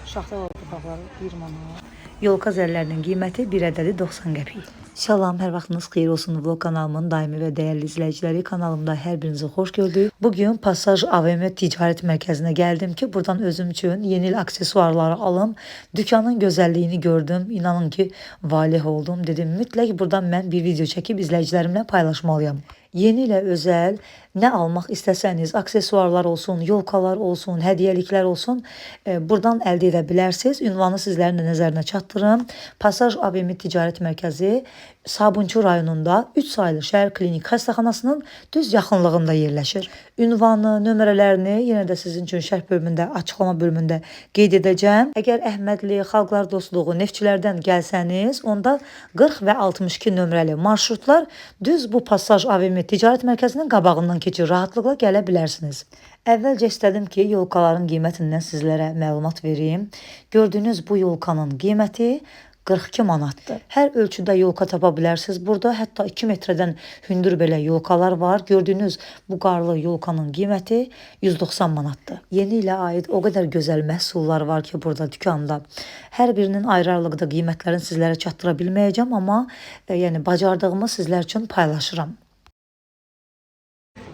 Şaxta papaqları 1 manat. Yolka zəllərinin qiyməti 1 ədədi 90 qəpik. Salam, hər vaxtınız xeyir olsun. Vlog kanalımın daimi və dəyərli izləyiciləri, kanalımda hər birinizi xoş gördük. Bugün Passaj AVM Ticarət Mərkəzinə gəldim ki, buradan özüm üçün yeni il aksesuarları alım. Dükkanın gözəlliyini gördüm. İnanın ki, valih oldum. Dedim, mütləq buradan mən bir video çəkib izləyicilərimlə paylaşmalıyam. Yeni ilə özəl nə almaq istəsəniz, aksesuarlar olsun, yolkalar olsun, hədiyyəliklər olsun, buradan əldə edə bilərsiniz. Ünvanı sizlərin də nəzərinə çatdırım. Passaj AVM Ticarət Mərkəzi Sabunçu rayonunda 3 saylı şəhər klinik xəstəxanasının düz yaxınlığında yerləşir. Ünvanı, nömrələrini yenə də sizin üçün şərh bölümündə, açıqlama bölümündə qeyd edəcəm. Əgər Əhmədli, Xalqlar Dostluğu, Neftçilərdən gəlsəniz, onda 40 və 62 nömrəli marşrutlar düz bu Passaj AVM Ticarət Mərkəzinin qabağından keçir. Rahatlıqla gələ bilərsiniz. Əvvəlcə istədim ki, yolkaların qiymətindən sizlərə məlumat verim. Gördüyünüz bu yolkanın qiyməti 42 manatdır. Hər ölçüdə yolka tapa bilərsiniz. Burada hətta 2 metrədən hündür belə yolkalar var. Gördüyünüz bu qarlı yolkanın qiyməti 190 manatdır. Yeni ilə aid o qədər gözəl məhsullar var ki, burada dükkanda. Hər birinin ayrı-ayrılıqda qiymətlərini sizlərə çatdıra bilməyəcəm, amma yəni bacardığımı sizlər üçün paylaşıram.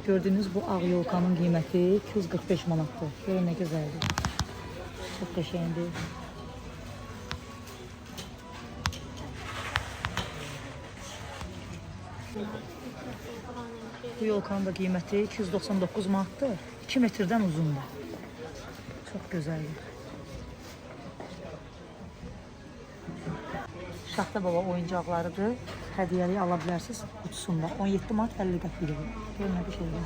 Gördüyünüz bu ağ yolkanın qiyməti 245 manatdır. Görün nə gözəldir. Çox qəşəngdir. Bu yolkanın da qiyməti 299 manatdır. 2 metrdən uzundur. Çox gözəldir. Şaxta baba oyuncaqlarıdır. Hədiyyəli ala bilərsiniz qutusunda. 17 manat 50 qəpikdir. Görün nə bir şeydir.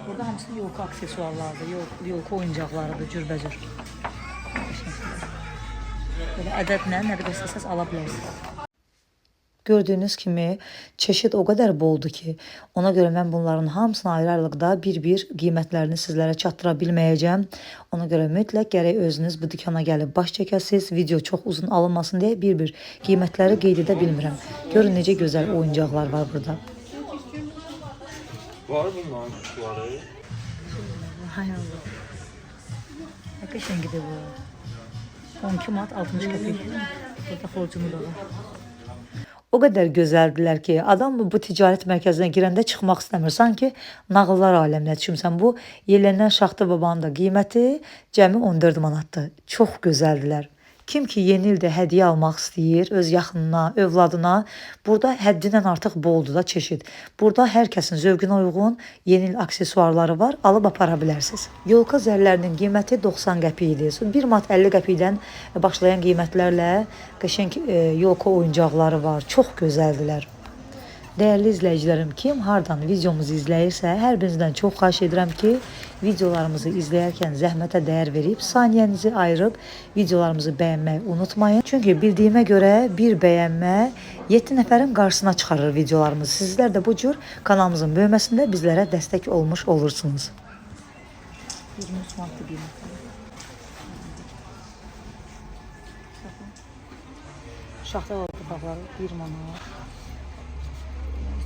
Burada hamısı yolka aksesuarlardır, yolka oyuncaqlarıdır, cürbəcür. Böyle ədədlə nə qədər istəsəz ala bilərsiniz. Gördüyünüz kimi çeşid o qədər boldur ki, ona görə mən bunların hamısını ayrı-ayrılıqda bir-bir qiymətlərini sizlərə çatdıra bilməyəcəm. Ona görə mütləq gərək özünüz bu dükana gəlib baş çəkəsiniz. Video çox uzun alınmasın deyə bir-bir qiymətləri qeyd edə bilmirəm. Görün necə gözəl oyuncaqlar var burada. Var bunların kuşları. Hay Allah. Nə qəşəngidir bu. 12 manat 60 qəpik. Burada xorcumu da var. O qədər gözəldilər ki, adam bu ticarət mərkəzinə girəndə çıxmaq istəmir. Sanki nağıllar aləminə düşmüsən. Bu yellənən Şaxta babanın da qiyməti cəmi 14 manatdır. Çox gözəldilər. Kim ki yeni ildə hədiyyə almaq istəyir, öz yaxınına, övladına, burada həddindən artıq boldur da çeşid. Burada hər kəsin zövqünə uyğun yeni il aksesuarları var, alıb apara bilərsiniz. Yolka zərlərinin qiyməti 90 qəpikdir. 1 manat 50 qəpikdən başlayan qiymətlərlə qəşəng yolka oyuncaqları var. Çox gözəldilər. Dəyərli izləyicilərim, kim hardan videomuzu izləyirsə, hər birinizdən çox xahiş edirəm ki, videolarımızı izləyərkən zəhmətə dəyər verib, saniyənizi ayırıb videolarımızı bəyənməyi unutmayın. Çünki bildiyimə görə bir bəyənmə 7 nəfərin qarşısına çıxarır videolarımızı. Sizlər də bu cür kanalımızın böyüməsində bizlərə dəstək olmuş olursunuz. 23 manatlı qiymətli. Şaxta papaqları 1 manat.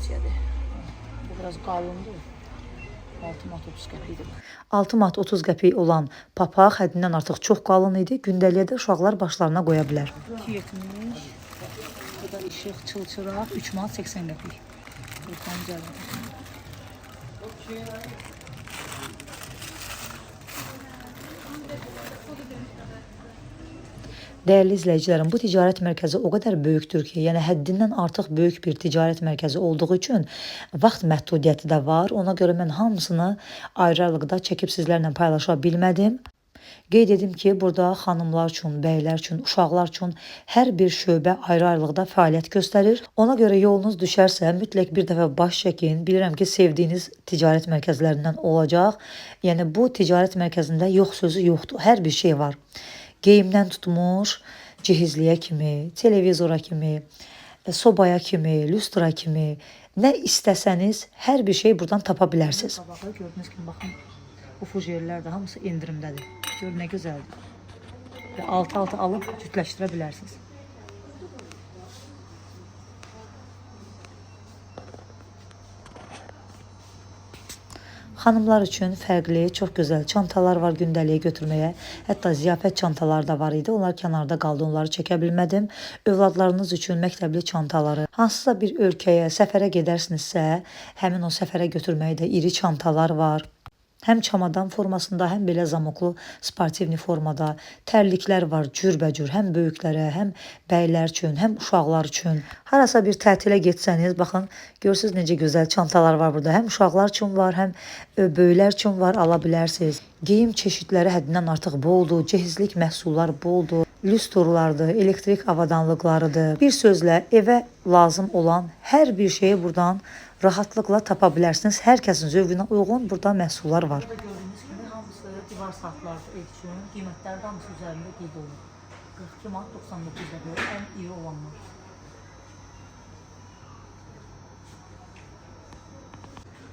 Bu biraz qalındır. 6 manat 30 qəpikdir. 6 manat 30 qəpik olan papaq həddindən artıq çox qalın idi. Gündəliyə də uşaqlar başlarına qoya bilər. 2.70. Bu da işıq çılçıraq 3 manat 80 qəpik. Dəyərli izləyicilərim, bu ticarət mərkəzi o qədər böyükdür ki, yəni həddindən artıq böyük bir ticarət mərkəzi olduğu üçün vaxt məhdudiyyəti də var. Ona görə mən hamısını ayrı-ayrılıqda çəkib sizlərlə paylaşa bilmədim. Qeyd edim ki, burada xanımlar üçün, bəylər üçün, uşaqlar üçün hər bir şöbə ayrı-ayrılıqda fəaliyyət göstərir. Ona görə yolunuz düşərsə, mütləq bir dəfə baş çəkin. Bilirəm ki, sevdiyiniz ticarət mərkəzlərindən olacaq. Yəni bu ticarət mərkəzində yox sözü yoxdur. Hər bir şey var. Geyimdən tutmuş, cihizliyə kimi, televizora kimi, sobaya kimi, lustra kimi, nə istəsəniz hər bir şey buradan tapa bilərsiniz. Gördüyünüz kimi, baxın, bu fujerlər də hamısı endirimdədir. Görün nə gözəldir. Və altı-altı alıb cütləşdirə bilərsiniz. Xanımlar üçün fərqli, çox gözəl çantalar var gündəliyə götürməyə. Hətta ziyafət çantaları da var idi. Onlar kənarda qaldı, onları çəkə bilmədim. Övladlarınız üçün məktəbli çantaları, hansısa bir ölkəyə, səfərə gedərsinizsə, həmin o səfərə götürməyə də iri çantalar var. Həm çamadan formasında, həm belə zamoklu sportivni formada tərliklər var cürbəcür, həm böyüklərə, həm bəylər üçün, həm uşaqlar üçün. Harasa bir tətilə getsəniz, baxın, görürsüz necə gözəl çantalar var burada. Həm uşaqlar üçün var, həm böyüklər üçün var, ala bilərsiniz. Geyim çeşidləri həddindən artıq boldur, cehizlik məhsullar boldur. Lüstrlardır, elektrik avadanlıqlarıdır. Bir sözlə evə lazım olan hər bir şeyi buradan rahatlıqla tapa bilərsiniz. Hər kəsin zövqünə uyğun burada məhsullar var. Burada gördüyünüz kimi hamısı divar saatlardır ev üçün. Qiymətləri də hamısı üzərində qeyd olunur. 42 manat 99 qəpik ən iri olanlar.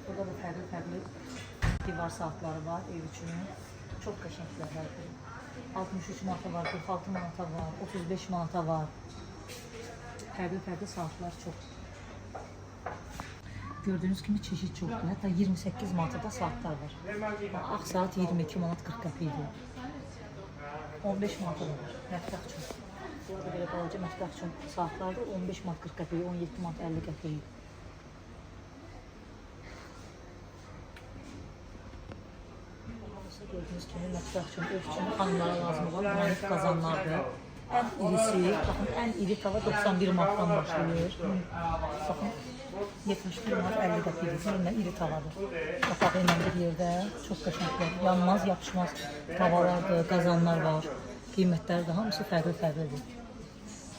Burada da fərqli divar saatları var ev üçün. Çox qəşənglərdir. 63 manata var, 46 manata var, 35 manata var. Fərqli saatlar çox. Gördüğünüz kimi çeşit çoxdur. Hətta 28 manata da saatlar var. Ağ saat 22 manat 40 qəpikdir. 15 manata da var. Mətbəx üçün. Burada belə balaca mətbəx üçün saatlarda 15 manat 40 qəpik, 17 manat 50 qəpik. Gördüğünüz kimi mətbəx üçün, ev üçün xanımlara lazım olan granit qazanlardır. Ən irisi, baxın, ən iri tava 91 manatdan başlayır. Baxın, 71 manat 50 qəpikdir. Bununla iri tavadır. Qapağı ilə bir yerdə çox qəşənglər, yanmaz, yapışmaz tavalardır, qazanlar var. Qiymətləri də hamısı fərqlidir.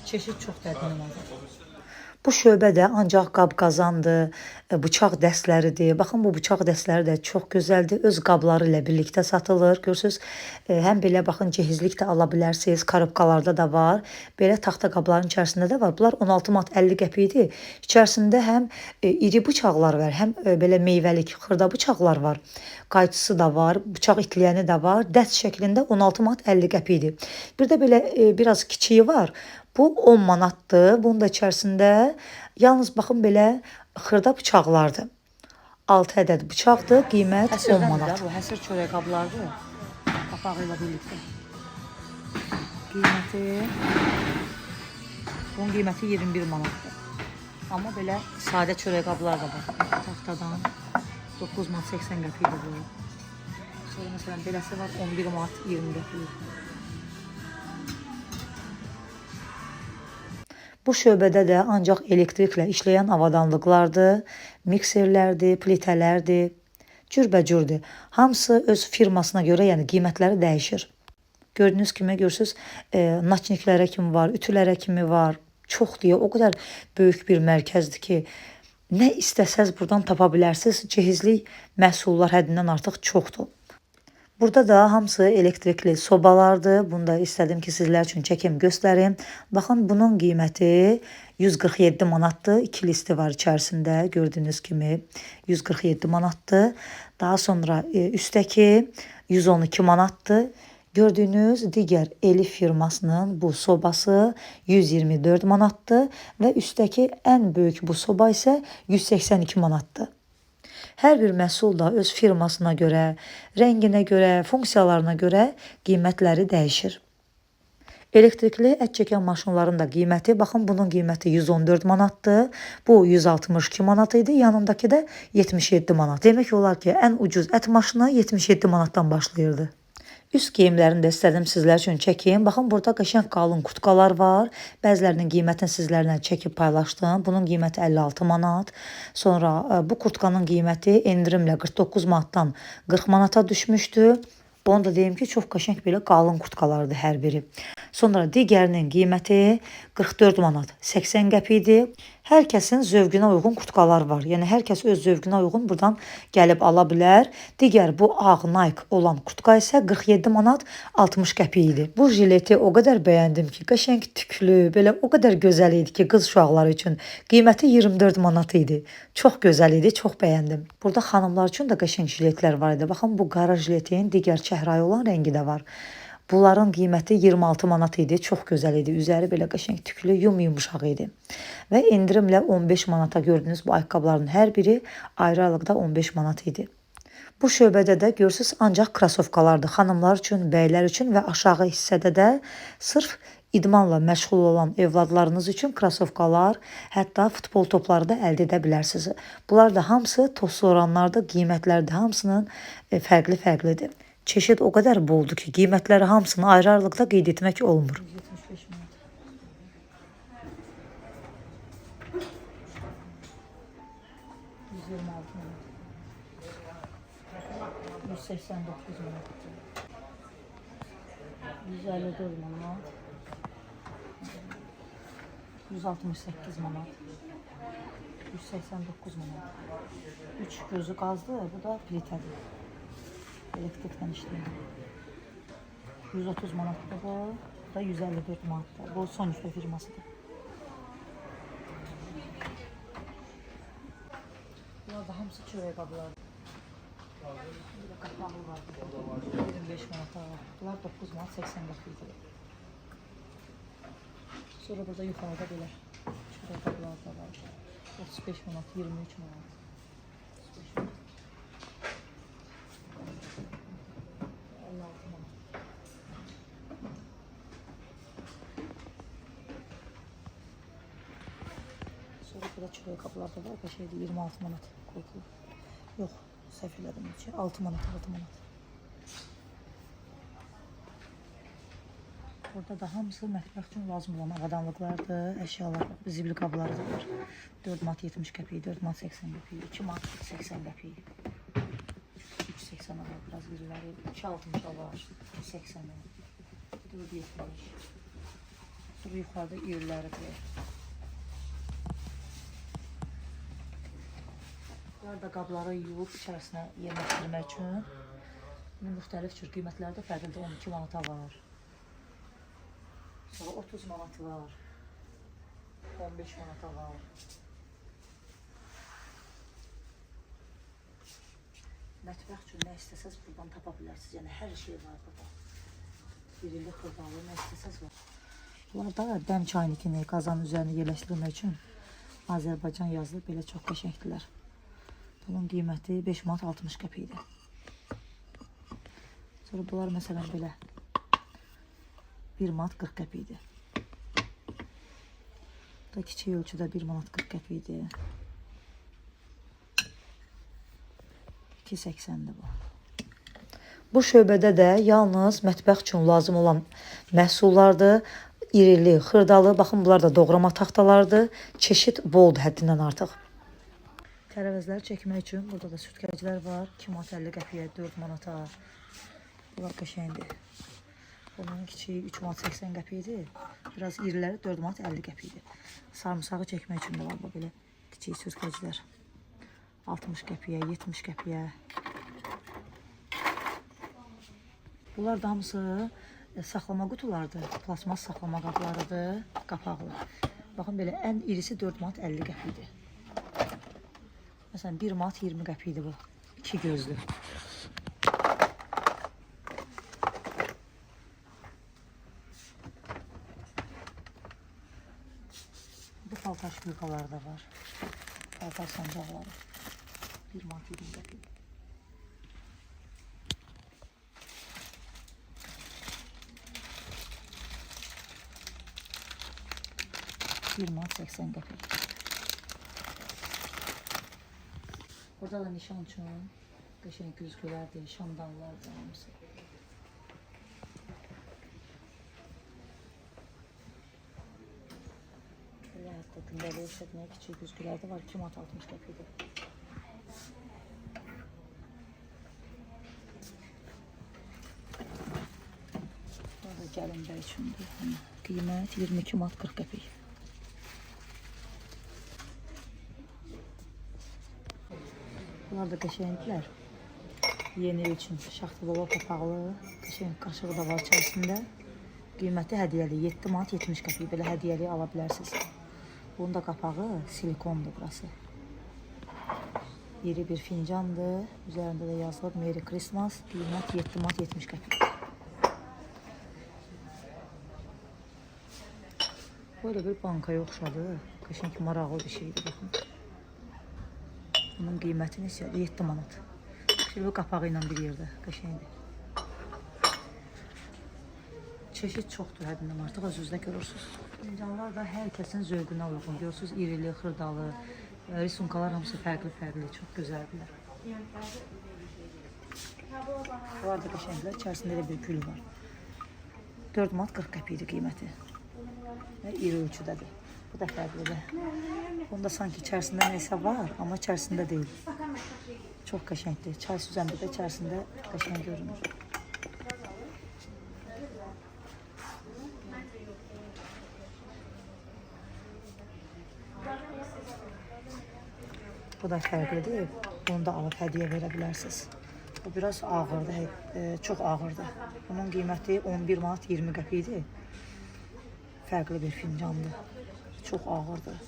Çeşid çox təqdimlidir. Bu şöbə də ancaq qab qazandır, bıçaq dəstləridir. Baxın, bu bıçaq dəstləri də çox gözəldir. Öz qabları ilə birlikdə satılır. Görürsünüz, həm belə baxın, cehizlik də ala bilərsiniz. Karobkalarda da var. Belə taxta qabların içərisində də var. Bunlar 16 manat 50 qəpikdir. İçərisində həm iri bıçaqlar var, həm belə meyvəlik xırda bıçaqlar var. Qayçısı da var, bıçaq itləyəni də var. Dəst şəklində 16 manat 50 qəpikdir. Bir də belə biraz kiçiyi var. Bu 10 manatdır. Bunun da içərisində yalnız baxın belə xırda bıçaqlardır. 6 ədəd bıçaqdır. Qiymət 10 manat. Bu həsir çörək qablardır. Qapağı ilə birlikdə. Bunun qiyməti 21 manatdır. Amma belə sadə çörək qablar da var. Taxtadan 9 manat 80 qəpikdir bu. Sonra məsələn beləsi var 11 manat 20 qəpik. Bu şöbədə də ancaq elektriklə işləyən avadanlıqlardır, mikserlərdir, plitələrdir, cürbəcürdür. Hamısı öz firmasına görə, yəni qiymətləri dəyişir. Gördüyünüz kimi, görürsünüz, naçniklərə kimi var, ütülərə kimi var. Çox deyə, o qədər böyük bir mərkəzdir ki, nə istəsəz buradan tapa bilərsiniz. Cehizlik məhsullar həddindən artıq çoxdur. Burada da hamısı elektrikli sobalardır. Bunu da istədim ki, sizlər üçün çəkim göstərim. Baxın, bunun qiyməti 147 manatdır. 2 listi var içərisində, gördüyünüz kimi 147 manatdır. Daha sonra üstəki 112 manatdır. Gördüyünüz digər Elif firmasının bu sobası 124 manatdır və üstəki ən böyük bu soba isə 182 manatdır. Hər bir məhsul da öz firmasına görə, rənginə görə, funksiyalarına görə qiymətləri dəyişir. Elektrikli ət çəkən maşınların da qiyməti, baxın, bunun qiyməti 114 manatdır. Bu 162 manat idi, yanındakı da 77 manat. Demək olar ki, ən ucuz ət maşını 77 manatdan başlayırdı. Üst geyimlərini də istədim sizlər üçün çəkim. Baxın, burada qəşəng qalın kutkalar var. Bəzilərinin qiymətini sizlərlə çəkib paylaşdım. Bunun qiyməti 56 manat. Sonra bu kurtkanın qiyməti endirimlə 49 manatdan 40 manata düşmüşdü. Onu da deyim ki, çox qəşəng belə qalın kurtkalardır hər biri. Sonra digərinin qiyməti 44 manat 80 qəpikdir. Hər kəsin zövqünə uyğun kurtkalar var. Yəni hər kəs öz zövqünə uyğun buradan gəlib ala bilər. Digər bu ağ Nike olan kurtka isə 47 manat 60 qəpik idi. Bu jileti o qədər bəyəndim ki, qəşəng tüklü, belə o qədər gözəl idi ki, qız uşaqları üçün. Qiyməti 24 manat idi. Çox gözəl idi, çox bəyəndim. Burada xanımlar üçün də qəşəng jiletlər var idi. Baxın, bu qara jiletin digər çəhrayı olan rəngi də var. Bunların qiyməti 26 manat idi. Çox gözəl idi. Üzəri belə qəşəng tüklü, yumuşaq idi. Və endirimlə 15 manata gördünüz bu ayaqqabıların hər biri ayrı-ayrılıqda 15 manat idi. Bu şöbədə də görürsüz ancaq krasovkalardır. Xanımlar üçün, bəylər üçün və aşağı hissədə də sırf idmanla məşğul olan evladlarınız üçün krasovkalar, hətta futbol topları da əldə edə bilərsiniz. Bunlar da hamısı toz soranlardır, qiymətləri də hamısının fərqli-fərqlidir. Çeşid o qədər boldur ki, qiymətləri hamısını ayrı-ayrılıqda qeyd etmək olmur. 175 manat. 126 manat. 189 manat. 154 manat. 168 manat. 189 manat. 3 gözü qazdı, bu da plitədir. Elektrikdən işləyir. 130 manatdır bu. Bu da 154 manatdır. Bu Sonifə firmasıdır. Bunlar da hamısı çörək qabları. Bir də qapaqlı var. 25 manata var. Bunlar 9 manat 80 qəpikdir. Sonra burada yuxarıda belə çörək qablar da var. 35 manat, 23 manat. 35 manat. 56 manat. Sonra burada çörək qablar da var. Qəşəngdir 26 manat. Qorxulu. Yox, səhv elədim. 6 manat, 6 manat. Burada da hamısı mətbəx üçün lazım olan avadanlıqlardır, əşyalar, zibil qabları da var. 4 manat 70 qəpik, 4 manat 80 qəpik, 2 manat 80 qəpik. 3.80 var, biraz iriləri, 2.60 var, 2.80 var, 4.70. Sonra yuxarıda iriləri var. Bunlar da qabları yuyub içərisinə yerləşdirmək üçün müxtəlif cür qiymətləri də fərqlidir. 12 manata var. Sonra 30 manat var. 15 manata var. Mətbəx üçün nə istəsəz buradan tapa bilərsiniz. Yəni hər şey var burada. İrili, xırdalı, nə istəsəz var. Bunlar da dəm çaynikini qazanın üzərinə yerləşdirmək üçün Azərbaycan yazılıb, belə çox qəşəngdirlər. Bunun qiyməti 5 manat 60 qəpikdir. Sonra bunlar məsələn belə 1 manat 40 qəpikdir. Bu da kiçik ölçüdə 1 manat 40 qəpikdir. 2.80-dir bu. Bu şöbədə də yalnız mətbəx üçün lazım olan məhsullardır. İrili, xırdalı, baxın bunlar da doğrama taxtalardır. Çeşid boldur həddindən artıq. Tərəvəzləri çəkmək üçün burada da sürtkəcilər var. 2 manat 50 qəpiyə, 4 manata. Bunlar qəşəngdir. Bunun kiçiyi 3 manat 80 qəpikdir. Biraz iriləri 4 manat 50 qəpikdir. Sarımsağı çəkmək üçün də var bu belə kiçik sürtkəcilər. 60 qəpiyə, 70 qəpiyə. Bunlar da hamısı saxlama qutulardır. Plasmas saxlama qablarıdır. Qapaqlı. Baxın belə ən irisi 4 manat 50 qəpikdir. Məsələn 1 manat 20 qəpikdir bu. 2 gözlü. Bu paltar şpilkaları da var. Paltar sancaqları. 1 manat 20 qəpik. Bir manat 80 qəpik. Burada da nişan üçün qəşəng güzgülərdir, şamdanlardır hamısı. Belə hətta gündəlik işlətməyə kiçik güzgülər də var. 2 manat 60 qəpikdir. Burada gəlinlər üçündür. Qiymət 22 manat 40 qəpik. Bunlar da qəşəngdirlər. Yeni üçün şaxtalı qapaqlı, qəşəng qaşığı da var içərisində. Qiyməti hədiyyəli 7 manat 70 qəpik. Belə hədiyyəli ala bilərsiniz. Bunun da qapağı silikondur burası. İri bir fincandır. Üzərində də yazılıb Merry Christmas. Qiymət 7 manat 70 qəpik. Böyle bir bankaya oxşadı. Qəşəng maraqlı bir şeydir. Baxın. Bunun qiyməti neçədir? 7 manat. Şimdi bu qapağı ilə bir yerdə qəşəngdir. Çeşit çoxdur həddindən artıq özünüzdə görürsünüz. Fincanlar da hər kəsin zövqünə uyğun. Görürsünüz irili, xırdalı, risunkalar hamısı fərqli, çox gözəldirlər. Bunlar da qəşənglər, içərisində elə bir gül var. 4 manat 40 qəpikdir qiyməti. Və iri ölçüdədir. Bu da fərqlidir. Bunda sanki içərisində nəsə var, amma içərisində deyil. Çox qəşəngdir. Çay süzəndə də içərisində qəşəng görünür. Bu da fərqlidir. Bunu da alıb hədiyyə verə bilərsiniz. Bu biraz ağırdır, çox ağırdır. Bunun qiyməti 11 manat 20 qəpikdir. Fərqli bir fincandır. Çox ağırdır.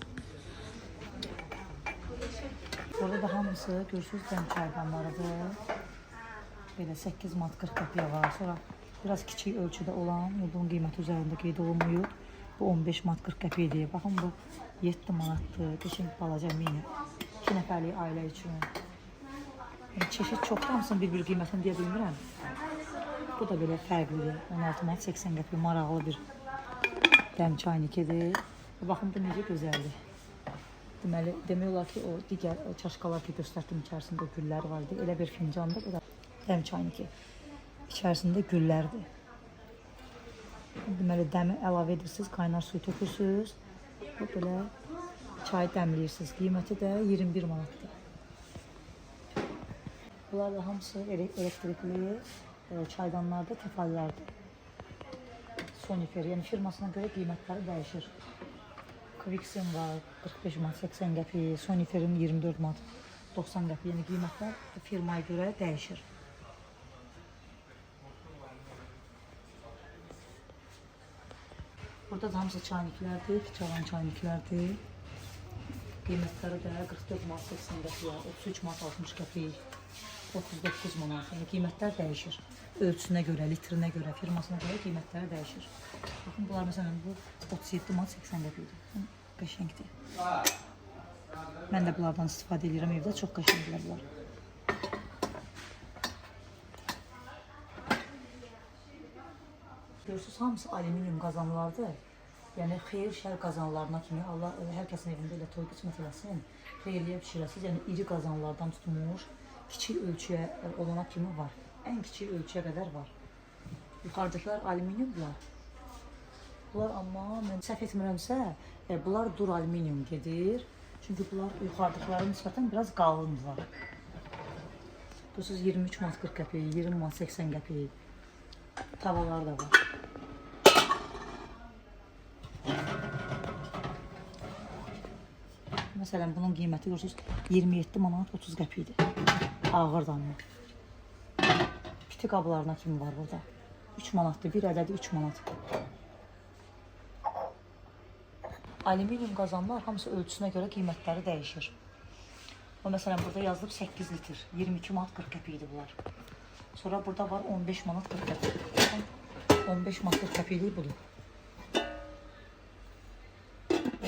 Burada da hamısı görürsünüz dəm çaydanlarıdır. Belə 8 manat 40 qəpiyə var. Sonra biraz kiçik ölçüdə olan, bunun qiyməti üzərində qeyd olunmuyor. Bu 15 manat 40 qəpikdir. Baxın bu 7 manatdır. Qəşəng balaca mini. 2 nəfərlik ailə üçün. Çeşit çoxdur, hamısının bir-bir qiymətini deyə bilmirəm. Bu da belə fərqlidir. 16 manat 80 qəpik maraqlı bir dəm çaynikidir. Baxın bu necə gözəldir. Deməli, demək olar ki, o digər çaşqalar ki göstərdim içərisində güllər var idi. Elə bir fincandır. Bu da dəm çayniki. İçərisində güllərdir. Deməli, dəmi əlavə edirsiniz, kaynar suyu tökürsünüz. Belə çay dəmləyirsiniz. Qiyməti də 21 manatdır. Bunlar da hamısı elektrikli çaydanlarda tefallərdir. Sonifer, yəni firmasına görə qiymətləri dəyişir. Quixin var 45 manat 80 qəpik, Soniferin 24 manat 90 qəpik. Yəni qiymətlər firmaya görə dəyişir. Burada da hamısı çayniklərdir, Fiçalan çayniklərdir. Qiymətləri də 44 manat 80 qəpik, 33 manat 60 qəpik, 39 manat. Yəni qiymətlər dəyişir. Ölçüsünə görə, litrinə görə, firmasına görə qiymətləri dəyişir. Baxın, bunlar məsələn bu 37 manat 80 qəpikdir. Qəşəngdir. Mən də bunlardan istifadə edirəm evdə, çox qəşəngdirlər bunlar. Görürsünüz, hamısı alüminium qazanlardır. Yəni xeyir şər qazanlarına kimi Allah hər kəsin evində elə toy qismət eləsin. Xeyirliyə pişirəsiniz. Yəni iri qazanlardan tutulmuş, kiçik ölçüyə olana kimi var. Ən kiçik ölçüyə qədər var. Yuxarıdakiler alüminiumlar. Bunlar amma mən səhv etmirəmsə, bunlar dur alüminium gedir. Çünki bunlar yuxarıdakilara nisbətən biraz qalındılar. Görürsünüz 23 manat 40 qəpik, 20 manat 80 qəpik. Tavalar da var. Məsələn, bunun qiyməti görürsünüz 27 manat 30 qəpikdir. Ağır damla. Piti qablarına kimi var burada. 3 manatdır, bir ədədi 3 manat. Alüminium qazanlar hamısı ölçüsünə görə qiymətləri dəyişir. O məsələn burada yazılıb 8 litr, 22 manat 40 qəpikdir bunlar. Sonra burada var 15 manat 40 qəpik. 15 manat 40 qəpiklik budur.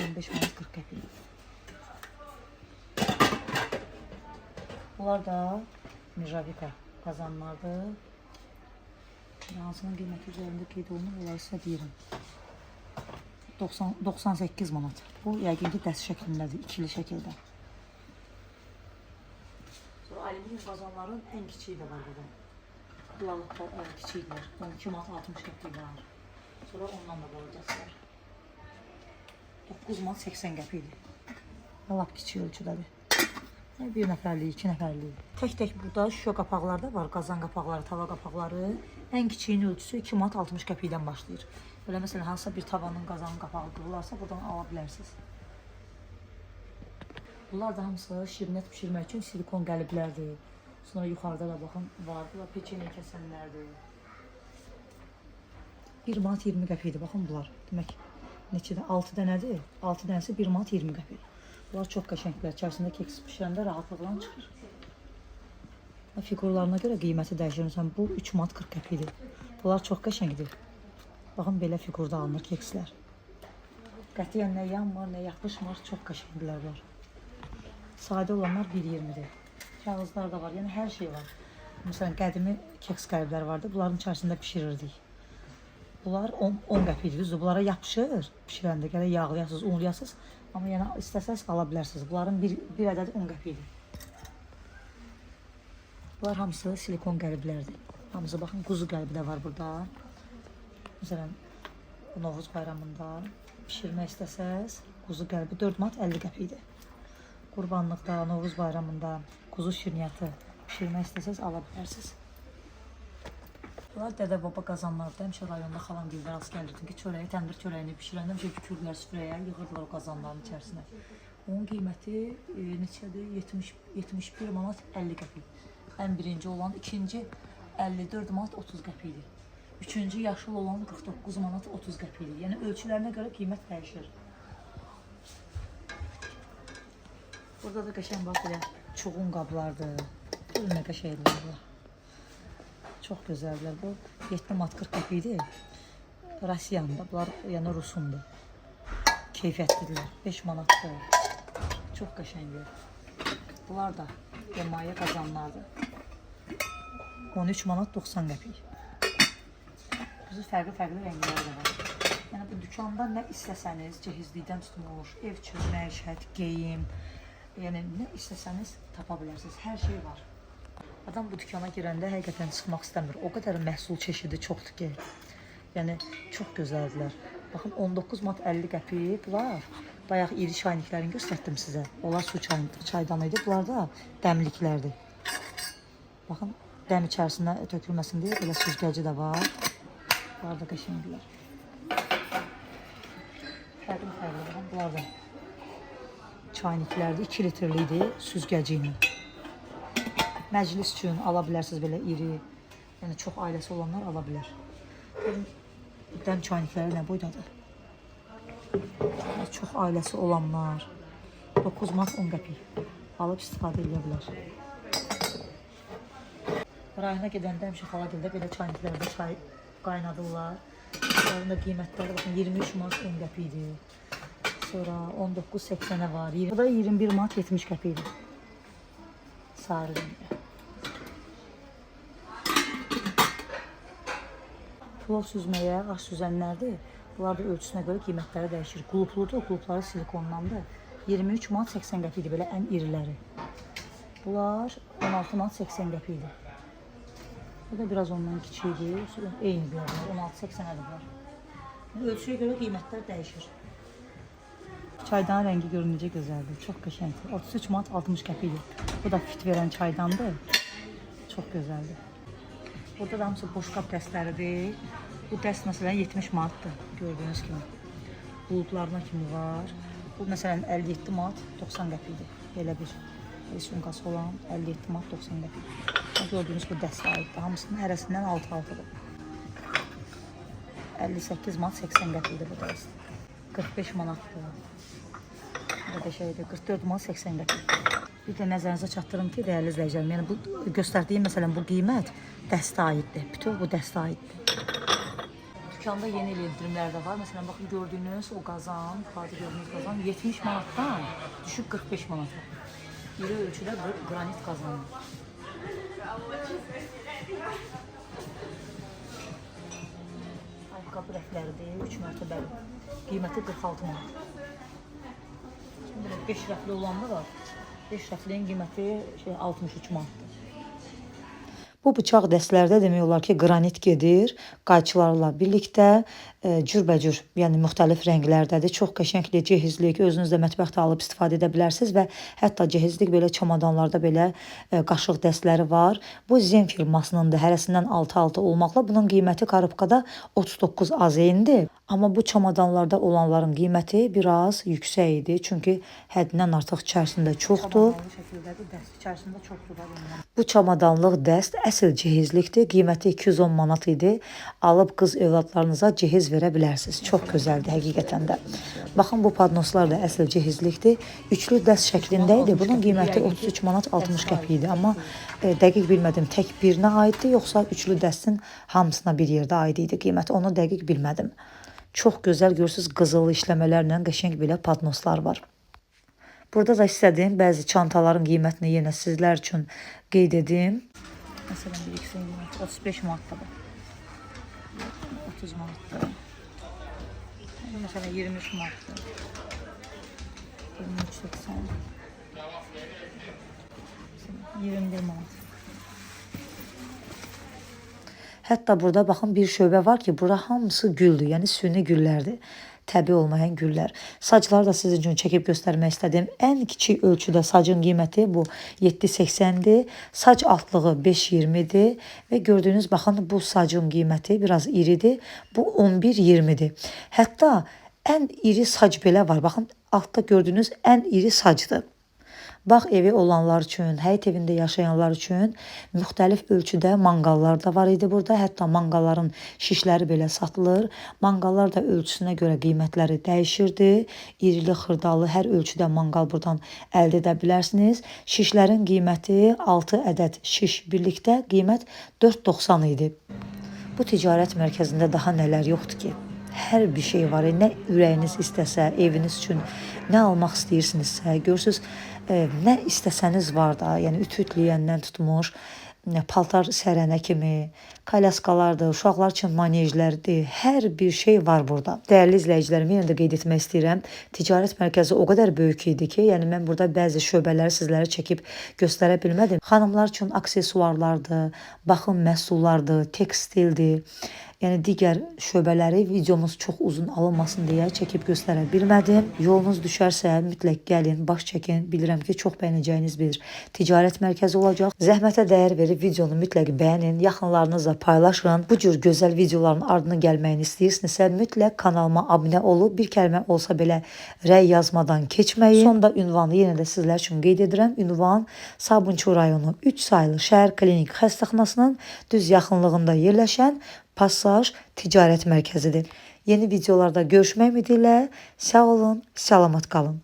15 manat 40 qəpik. Bunlar da Mirjavika qazanlardır. Hansının qiyməti üzərində qeyd olunur, onları sizə deyirəm. 98 manat. Bu yəqin ki dəst şəklindədir, ikili şəkildə. Sonra alüminium qazanların ən kiçiyi də var burada. Bunlar kiçiklər. 12 manat 60 qəpik var. Sonra ondan da balacası var. 9 manat 80 qəpikdir. Lap kiçik ölçüdədir. Bir nəfərlik, 2 nəfərlik. Tək-tək burada şüşə qapaqlarda var, qazan qapaqları, tava qapaqları. Ən kiçiyinin ölçüsü 2 manat 60 qəpikdən başlayır. Belə məsələn, hansısa bir tavanın qazanın qapağı qırılarsa, buradan ala bilərsiniz. Bunlar da hamısı şirnet pişirmək üçün silikon qəliblərdir. Sonra yuxarıda da baxın, var. Bunlar peçeni kəsənlərdir. 1 manat 20 qəpikdir, baxın bunlar. Demək, neçədə? 6 dənədir. 6 dənəsi 1 manat 20 qəpik. Bunlar çox qəşənglər. İçərisində keks pişirəndə rahatlıqla çıxır. Figurlarına görə qiyməti dəyişir. Məsələn, bu 3 manat 40 qəpikdir. Bunlar çox qəşəngdir. Baxın, belə figurda alınır kekslər. Qətiyyən nə yanmır, nə yapışmır. Çox qəşəngdirlər bunlar. Sadə olanlar 1.20'dir. Kağızlar da var. Yəni hər şey var. Məsələn, qədimi keks qəlblər vardı. Bunların içərisində bişirirdik. Bunlar 10 qəpikdir. Düzdür, bunlara yapışır. Pişirəndə gərək yağlayasınız, unlayasınız. Amma yəni istəsəz ala bilərsiniz. Bunların bir ədədi 10 qəpikdir. Bunlar hamısı silikon qəlblərdir. Hamısı baxın, quzu qəlbi də var burada. Məsələn, Novruz bayramında pişirmək istəsəz, quzu qəlbi 4 manat 50 qəpikdir. Qurbanlıqda, Novruz bayramında quzu şirniyyatı pişirmək istəsəz ala bilərsiniz. Bunlar Dədə Baba qazanlarda, həmişə rayonda xalam gildə rast gəlirdim ki, çörəyi, təndir çörəyini pişirəndə həmişə tükürdülər süfrəyə, yığırdılar o qazanların içərisinə. Onun qiyməti neçədir? 71 manat 50 qəpik. Ən birinci olan, ikinci 54 manat 30 qəpikdir. Üçüncü yaşıl olan 49 manat 30 qəpikdir. Yəni ölçülərinə görə qiymət dəyişir. Burada da qəşəng bax belə çuğun qablardır. Görün nə qəşəngdirlər. Çox gözəldirlər. Bu 7 manat 40 qəpikdir. Rasiyandır. Bunlar yəni Rusundur. Keyfiyyətlidirlər. 5 manatdır. Çox qəşəngdir. Bunlar da emaye qazanlardır. 13 manat 90 qəpik. Bizim fərqli rəngləri də var. Yəni bu dükanda nə istəsəniz, cehizlikdən tutmuş, ev üçün, məişət, geyim, yəni nə istəsəniz tapa bilərsiniz. Hər şey var. Adam bu dükana girəndə həqiqətən çıxmaq istəmir. O qədər məhsul çeşidi çoxdur ki. Yəni çox gözəldirlər. Baxın 19 manat 50 qəpik var. Bayaq iri çayniklərini göstərdim sizə. Onlar su çaydanı idi. Bunlar da dəmliklərdir. Baxın dəm içərisinə tökülməsin deyə belə süzgəci də var. Bunlar da qəşəngdirlər. Fərqli baxın. Bunlar da çayniklərdir. 2 litrlidir süzgəci ilə. Məclis üçün ala bilərsiniz belə iri, yəni çox ailəsi olanlar ala bilər. Dəm çaynikləri nə boydadır? Çox ailəsi olanlar 9 manat 10 qəpik alıb istifadə edə bilər. Rayona gedəndə həmişə xala gildə belə çayniklərdə çay qaynadırlar. Bunların da qiymətləri baxın 23 manat 10 qəpikdir. Sonra 19.80-ə var. Bu da 21 manat 70 qəpikdir. Sarı rəngdə. Plov süzməyə, aş süzənlərdir. Bunlar da ölçüsünə görə qiymətləri dəyişir. Qulupludur, qulupları silikondandır. 23 manat 80 qəpikdir, belə ən iriləri. Bunlar 16 manat 80 qəpikdir. Bu da biraz ondan kiçikdir. Eyni bilərlər, 16.80-ədir var. Ölçüyə görə qiymətlər dəyişir. Çaydanın rəngi görün necə gözəldir, çox qəşəngdir. 33 manat 60 qəpikdir. Bu da fit verən çaydandır. Çox gözəldir. Burada da hamısı boşqab dəstləridir. Bu dəst məsələn 70 manatdır, gördüyünüz kimi. Buludlarına kimi var. Bu məsələn 57 manat 90 qəpikdir. Belə bir sumkası olan 57 manat 90 qəpik. Gördüyünüz bu dəstə aiddir. Hamısının hərəsindən 6-6-dır. 58 manat 80 qəpikdir bu dəst. 45 manatdır. Bu da şeydir, 44 manat 80 qəpik. Bir də nəzərinizə çatdırım ki, dəyərli izləyicilərim, yəni bu göstərdiyim məsələn bu qiymət dəstə aiddir. Bütün bu dəstə aiddir. Dükkanda yeni il endirimlər də var. Məsələn baxın gördüyünüz o qazan, yuxarıda gördüyünüz qazan 70 manatdan düşüb 45 manata. İri ölçüdə qranit qazanı. Ayaqqabı rəfləridir, 3 mərtəbəli. Qiyməti 46 manat. Şimdi 5 rəfli olanlar var. 5 rəflinin qiyməti 63 manatdır. Bu bıçaq dəstlərdə demək olar ki, qranit gedir. Qayçılarla birlikdə cürbəcür, yəni müxtəlif rənglərdədir. Çox qəşəngli, cehizlik, özünüz də mətbəxdə alıb istifadə edə bilərsiniz və hətta cehizlik belə çamadanlarda belə qaşıq dəstləri var. Bu Zen firmasınındır, hərəsindən 6-6 olmaqla. Bunun qiyməti karobkada 39 AZN-dir. Amma bu çamadanlarda olanların qiyməti biraz yüksək idi. Çünki həddindən artıq içərisində çoxdur. Bu çamadanlıq dəst əsl cehizlikdir. Qiyməti 210 manat idi. Alıb qız övladlarınıza cehiz verə bilərsiniz. Çox gözəldir həqiqətən də. Baxın bu padnoslar da əsl cehizlikdir. Üçlü dəst şəklində idi. Bunun qiyməti 33 manat 60 qəpik idi. Amma dəqiq bilmədim tək birinə aiddir, yoxsa üçlü dəstin hamısına bir yerdə aid idi qiyməti. Onu dəqiq bilmədim. Çox gözəl görürsünüz, qızılı işləmələrlə qəşəng belə padnoslar var. Burada da istədiyim bəzi çantaların qiymətini yenə sizlər üçün qeyd edim. Məsələn, bir ikisinin qiyməti 35 manatdır. 30 manatdır. Məsələn, 23 manatdır. 23.80. 21 manat. Hətta burada baxın bir şöbə var ki, bura hamısı güldür, yəni süni güllərdir. Təbii olmayan güllər. Sacları da sizin üçün çəkib göstərmək istədim. Ən kiçik ölçüdə sacın qiyməti bu 7.80-dir. Sac altlığı 5.20-dir və gördüyünüz baxın bu sacın qiyməti biraz iridir. Bu 11.20-dir. Hətta ən iri sac belə var. Baxın altda gördüyünüz ən iri sacdır. Bağ evi olanlar üçün, həyət evində yaşayanlar üçün müxtəlif ölçüdə manqallar da var idi burada. Hətta manqalların şişləri belə satılır. Manqallar da ölçüsünə görə qiymətləri dəyişirdi. İrili, xırdalı hər ölçüdə manqal buradan əldə edə bilərsiniz. Şişlərin qiyməti 6 ədəd şiş birlikdə qiymət 4.90 idi. Bu ticarət mərkəzində daha nələr yoxdur ki? Hər bir şey var. Nə ürəyiniz istəsə, eviniz üçün nə almaq istəyirsinizsə, görürsünüz, nə istəsəniz var da, yəni ütü ütləyəndən tutmuş, paltar sərənə kimi, kalyaskalardır, uşaqlar üçün manejlərdir, hər bir şey var burada. Dəyərli izləyicilərim, yenə də qeyd etmək istəyirəm, ticarət mərkəzi o qədər böyük idi ki, yəni mən burada bəzi şöbələri sizlərə çəkib göstərə bilmədim. Xanımlar üçün aksesuarlardır, baxım məhsullardır, tekstildir. Yəni digər şöbələri videomuz çox uzun alınmasın deyə çəkib göstərə bilmədim. Yolunuz düşərsə mütləq gəlin, baş çəkin. Bilirəm ki, çox bəyənəcəyiniz bir ticarət mərkəzi olacaq. Zəhmətə dəyər verib videonu mütləq bəyənin, yaxınlarınızla paylaşın. Bu cür gözəl videoların ardına gəlməyini istəyirsinizsə mütləq kanalıma abunə olub bir kəlmə olsa belə rəy yazmadan keçməyin. Sonda ünvanı yenə də sizlər üçün qeyd edirəm. Ünvan Sabunçu rayonu 3 saylı şəhər klinik xəstəxanasının düz yaxınlığında yerləşən Passaj ticarət mərkəzidir. Yeni videolarda görüşmək ümidi ilə sağ olun, salamat qalın.